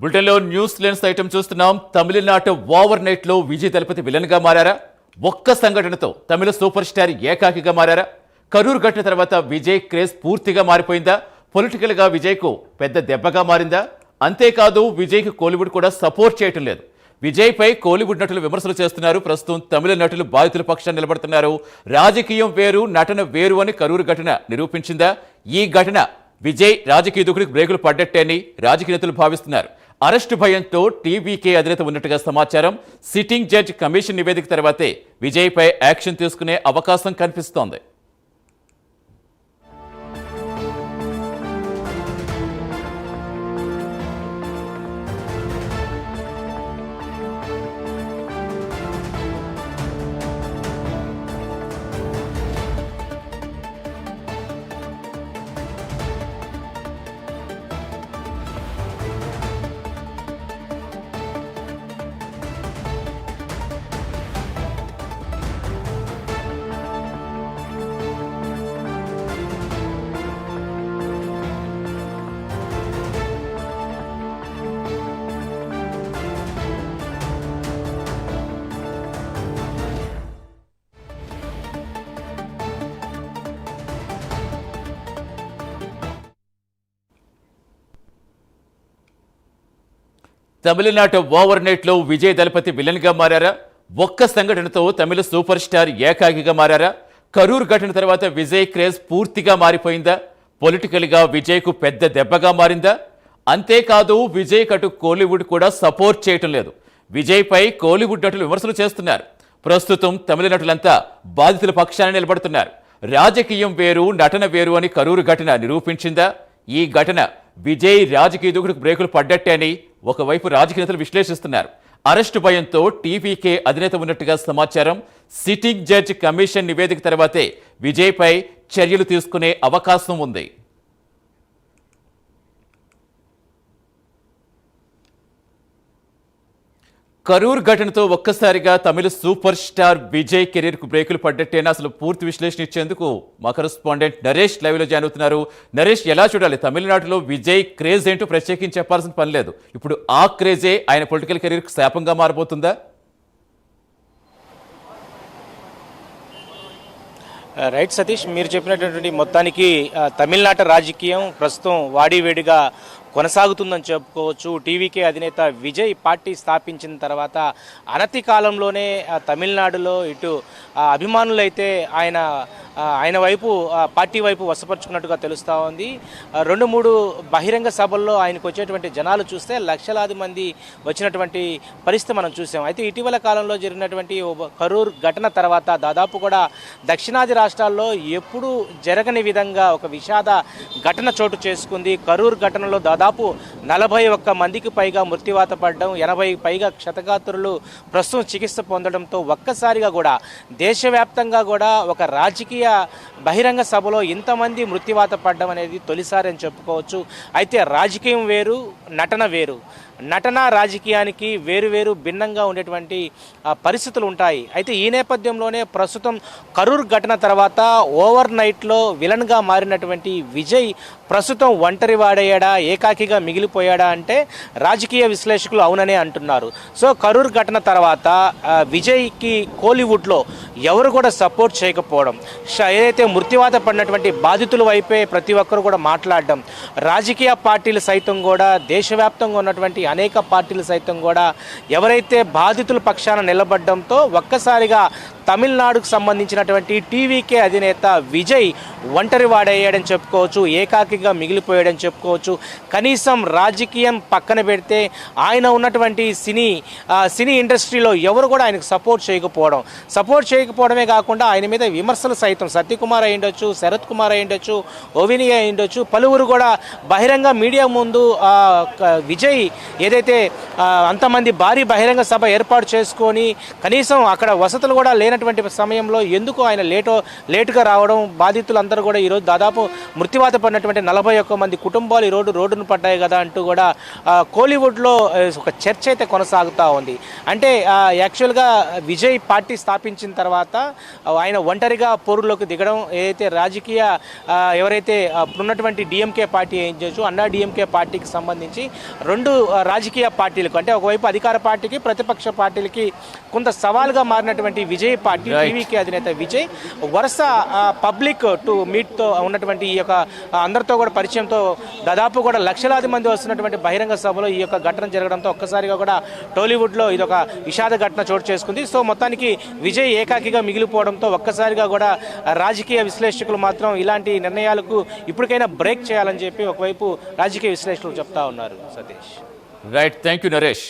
బులెటిన్లో news lens item చూస్తున్నాం. Tamil Nadu over night లో విజయ్ దళపతి విలన్ గా మారారా? ఒక్క సంఘటనతో తమిళ సూపర్ స్టార్ ఏకాకిగా మారారా? కరూరు ఘటన తర్వాత విజయ్ క్రేజ్ పూర్తిగా మారిపోయిందా? పొలిటికల్ గా విజయ్ కు పెద్ద దెబ్బగా మారిందా? అంతేకాదు విజయ్ కి కోలీవుడ్ కూడా సపోర్ట్ చేయటం లేదు. విజయ్ పై కోలీవుడ్ నటులు విమర్శలు చేస్తున్నారు. ప్రస్తుతం తమిళ నటులు బాధితుల పక్షాన్ని నిలబడుతున్నారు. రాజకీయం వేరు, నటన వేరు అని కరూరు ఘటన నిరూపించిందా? ఈ ఘటన విజయ్ రాజకీయ దూకుడికి బ్రేకులు పడ్డట్టే అని రాజకీయ నేతలు భావిస్తున్నారు. అరెస్టు భయంతో టీవీకే అధినేత ఉన్నట్టుగా సమాచారం. సిట్టింగ్ జడ్జి కమిషన్ నివేదిక తర్వాతే విజయ్ పై యాక్షన్ తీసుకునే అవకాశం కనిపిస్తోంది. తమిళనాడు ఓవర్ నైట్ లో విజయ్ దళపతి విలన్ గా మారారా? ఒక్క సంఘటనతో తమిళ సూపర్ స్టార్ ఏకాకిగా మారారా? కరూర్ ఘటన తర్వాత విజయ్ క్రేజ్ పూర్తిగా మారిపోయిందా? పొలిటికల్ గా విజయ్ కు పెద్ద దెబ్బగా మారిందా? అంతేకాదు విజయ్ కటు కోలీవుడ్ కూడా సపోర్ట్ చేయటం లేదు. విజయ్ పై కోలీవుడ్ నటులు విమర్శలు చేస్తున్నారు. ప్రస్తుతం తమిళ నటులంతా బాధితుల పక్షాన్ని నిలబడుతున్నారు. రాజకీయం వేరు, నటన వేరు అని కరూరు ఘటన నిరూపించిందా? ఈ ఘటన విజయ్ రాజకీయ దూకుడుకు బ్రేకులు పడ్డట్టే అని ఒకవైపు రాజకీయ నేతలు విశ్లేషిస్తున్నారు. అరెస్టు భయంతో టీవీకే అధినేత ఉన్నట్టుగా సమాచారం. సిట్టింగ్ జడ్జి కమిషన్ నివేదిక తర్వాతే విజయ్ పై చర్యలు తీసుకునే అవకాశం ఉంది. కరూర్ ఘటనతో ఒక్కసారిగా తమిళ సూపర్ స్టార్ విజయ్ కెరీర్ కు బ్రేకులు పడ్డట్టేనా? అసలు పూర్తి విశ్లేషణ ఇచ్చేందుకు మా కరెస్పాండెంట్ నరేష్ లైవ్ లో జాయిన్ అవుతున్నారు. నరేష్, ఎలా చూడాలి? తమిళనాడులో విజయ్ క్రేజ్ ఏంటో ప్రత్యేకించి చెప్పాల్సిన పని లేదు. ఇప్పుడు ఆ క్రేజే ఆయన పొలిటికల్ కెరీర్ కు శాపంగా మారబోతుందా? రైట్ సతీష్, మీరు చెప్పినటువంటి మొత్తానికి తమిళనాట రాజకీయం ప్రస్తుతం వాడివేడిగా కొనసాగుతుందని చెప్పుకోవచ్చు. టీవీకే అధినేత విజయ్ పార్టీ స్థాపించిన తర్వాత అనతి కాలంలోనే తమిళనాడులో ఇటు అభిమానులైతే ఆయన వైపు పార్టీ వైపు వశపరుచుకున్నట్టుగా తెలుస్తూ ఉంది. 2-3 బహిరంగ సభల్లో ఆయనకు వచ్చేటువంటి జనాలు చూస్తే లక్షలాది మంది వచ్చినటువంటి పరిస్థితి మనం చూసాం. అయితే ఇటీవల కాలంలో జరిగినటువంటి కరూర్ ఘటన తర్వాత దాదాపు కూడా దక్షిణాది రాష్ట్రాల్లో ఎప్పుడూ జరగని విధంగా ఒక విషాద ఘటన చోటు చేసుకుంది. కరూర్ ఘటనలో దాదాపు 41 మందికి పైగా మృత్యువాత పడడం, 80 పైగా క్షతగాత్రులు ప్రస్తుతం చికిత్స పొందడంతో ఒక్కసారిగా కూడా దేశవ్యాప్తంగా కూడా ఒక రాజకీయ బహిరంగ సభలో ఇంతమంది మృత్యువాత పడడం అనేది తొలిసారి అని చెప్పుకోవచ్చు. అయితే రాజకీయం వేరు, నటన వేరు. నటన రాజకీయానికి వేరువేరు భిన్నంగా ఉండేటువంటి పరిస్థితులు ఉంటాయి. అయితే ఈ నేపథ్యంలోనే ప్రస్తుతం కరూర్ ఘటన తర్వాత ఓవర్ నైట్లో విలన్గా మారినటువంటి విజయ్ ప్రస్తుతం ఒంటరి వాడయ్యాడా, ఏకాకిగా మిగిలిపోయాడా అంటే రాజకీయ విశ్లేషకులు అవుననే అంటున్నారు. సో కరూర్ ఘటన తర్వాత విజయ్కి కోలీవుడ్లో ఎవరు కూడా సపోర్ట్ చేయకపోవడం, ఏదైతే మృత్యువాత పడినటువంటి బాధితుల వైపే ప్రతి ఒక్కరు కూడా మాట్లాడడం, రాజకీయ పార్టీలు సైతం కూడా దేశవ్యాప్తంగా ఉన్నటువంటి అనేక పార్టీలు సైతం కూడా ఎవరైతే బాధితుల పక్షాన నిలబడడంతో ఒక్కసారిగా తమిళనాడుకు సంబంధించినటువంటి టీవీకే అధినేత విజయ్ ఒంటరి వాడయ్యాడని చెప్పుకోవచ్చు, ఏకాకిగా మిగిలిపోయాడని చెప్పుకోవచ్చు. కనీసం రాజకీయం పక్కన పెడితే ఆయన ఉన్నటువంటి సినీ ఇండస్ట్రీలో ఎవరు కూడా ఆయనకు సపోర్ట్ చేయకపోవడమే కాకుండా ఆయన మీద విమర్శలు సైతం సత్యకుమార్ అయ్యుండొచ్చు, శరత్ కుమార్ అయ్యుండొచ్చు, ఓవిని అయ్యుండొచ్చు, పలువురు కూడా బహిరంగ మీడియా ముందు విజయ్ ఏదైతే అంతమంది భారీ బహిరంగ సభ ఏర్పాటు చేసుకొని కనీసం అక్కడ వసతులు కూడా లేనటువంటి సమయంలో ఎందుకు ఆయన లేటుగా రావడం, బాధితులందరూ కూడా ఈరోజు దాదాపు మృత్యువాత పడినటువంటి 41 మంది కుటుంబాలు ఈ రోడ్డును పడ్డాయి కదా అంటూ కూడా కోలీవుడ్లో ఒక చర్చ అయితే కొనసాగుతూ ఉంది. అంటే యాక్చువల్గా విజయ్ పార్టీ స్థాపించిన తర్వాత ఆయన ఒంటరిగా పోరులోకి దిగడం, ఏదైతే రాజకీయ ఎవరైతే ఉన్నటువంటి డిఎంకే పార్టీ ఏం చేయొచ్చు అన్నా డిఎంకే పార్టీకి సంబంధించి రెండు రాజకీయ పార్టీలకు, అంటే ఒకవైపు అధికార పార్టీకి ప్రతిపక్ష పార్టీలకి కొంత సవాల్గా మారినటువంటి విజయ్ పార్టీ, టీవీకే అధినేత విజయ్ వరుస పబ్లిక్ టు మీట్తో ఉన్నటువంటి ఈ యొక్క అందరితో కూడా పరిచయంతో దాదాపు కూడా లక్షలాది మంది వస్తున్నటువంటి బహిరంగ సభలో ఈ యొక్క ఘటన జరగడంతో ఒక్కసారిగా కూడా టాలీవుడ్లో ఇదొక విషాద ఘటన చోటు చేసుకుంది. సో మొత్తానికి విజయ్ ఏకాకిగా మిగిలిపోవడంతో ఒక్కసారిగా కూడా రాజకీయ విశ్లేషకులు మాత్రం ఇలాంటి నిర్ణయాలకు ఇప్పటికైనా బ్రేక్ చేయాలని చెప్పి ఒకవైపు రాజకీయ విశ్లేషకులు చెప్తా ఉన్నారు. Satish. Right, thank you Naresh.